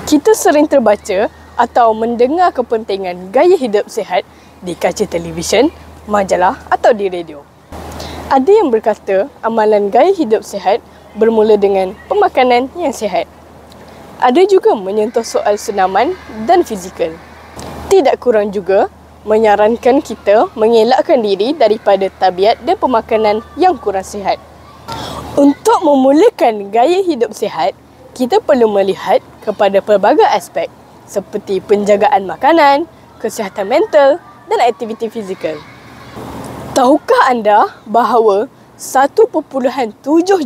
Kita sering terbaca atau mendengar kepentingan gaya hidup sihat di kaca televisyen, majalah atau di radio. Ada yang berkata amalan gaya hidup sihat bermula dengan pemakanan yang sihat. Ada juga menyentuh soal senaman dan fizikal. Tidak kurang juga menyarankan kita mengelakkan diri daripada tabiat dan pemakanan yang kurang sihat. Untuk memulakan gaya hidup sihat, kita perlu melihat kepada pelbagai aspek seperti penjagaan makanan, kesihatan mental dan aktiviti fizikal. Tahukah anda bahawa 1.7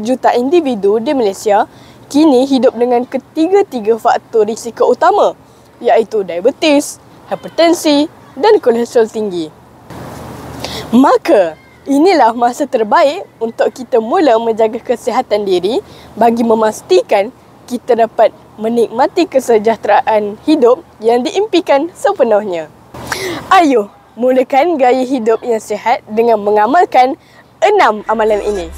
juta individu di Malaysia kini hidup dengan ketiga-tiga faktor risiko utama, iaitu diabetes, hipertensi dan kolesterol tinggi. Maka, inilah masa terbaik untuk kita mula menjaga kesihatan diri bagi memastikan kita dapat menikmati kesejahteraan hidup yang diimpikan sepenuhnya. Ayo, mulakan gaya hidup yang sihat dengan mengamalkan 6 amalan ini.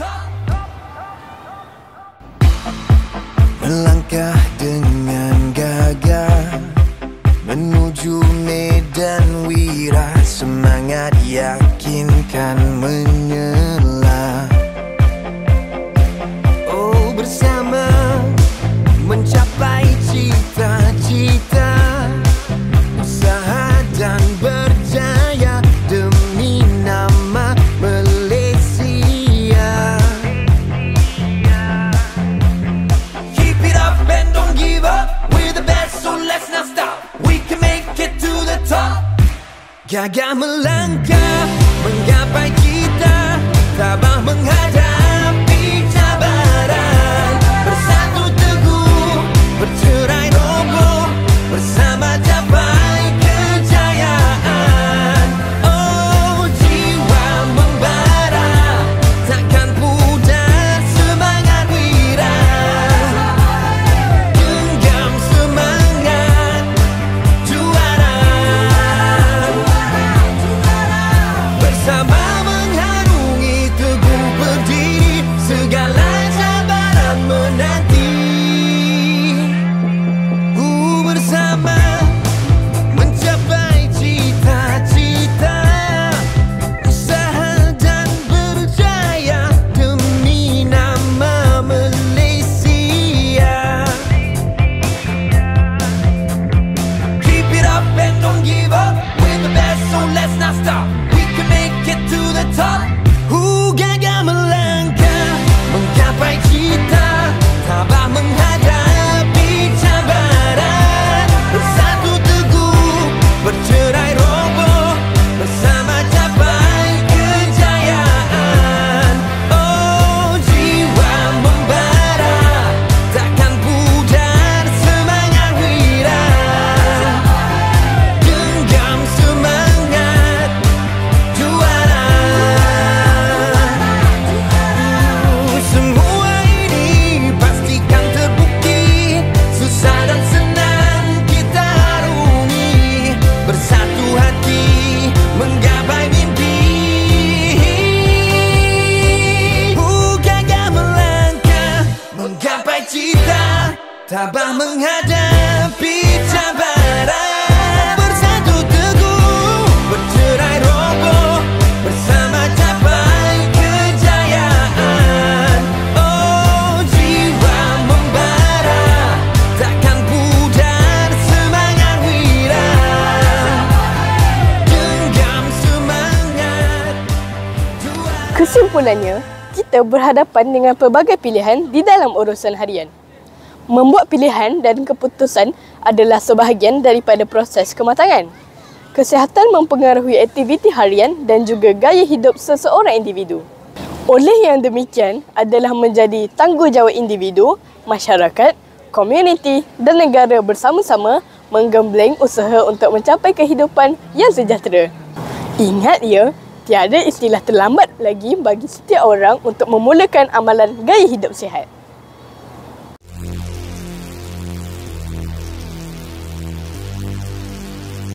Melangkah dengan gagah menuju medan wira, semangat yakinkan menyela. Oh, bersama mencapai cita-cita, usaha dan berjaya demi nama Malaysia. Keep it up and don't give up, we're the best so let's not stop, we can make it to the top. Gagah melangkah menggapai cita, tabah menghadapi cabaran, bersatu teguh bercerai roboh, bersama capai kejayaan. Oh, jiwa membara, takkan pudar semangat wira, genggam semangat juara, bersama mengharungi teguh berdiri, segala cabaran menanti. Bersama mencapai cita-cita, usaha dan berjaya demi nama Malaysia. Keep it up and don't give up, we're the best so let's not stop, we can make it to the top. Gagah melangkah menggapai cita, tabah menghadapi cabaran, bersatu teguh bercerai roboh, bersama capai kejayaan. Oh, jiwa membara, takkan pudar semangat wira, genggam semangat juara. Semua ini pastikan terbukti, susah dan senang kita harungi, bersatu hati menggapai mimpi. Gagah melangkah menggapai cita, tabah menghadapi cabaran, bersatu teguh bercerai roboh, bersama capai kejayaan. Oh, jiwa membara, takkan pudar semangat wira, genggam semangat juara. Kesimpulannya, kita berhadapan dengan pelbagai pilihan di dalam urusan harian. Membuat pilihan dan keputusan adalah sebahagian daripada proses kematangan. Kesihatan mempengaruhi aktiviti harian dan juga gaya hidup seseorang individu. Oleh yang demikian adalah menjadi tanggungjawab individu, masyarakat, komuniti dan negara bersama-sama menggembleng usaha untuk mencapai kehidupan yang sejahtera. Ingat ya, tiada istilah terlambat lagi bagi setiap orang untuk memulakan amalan gaya hidup sihat.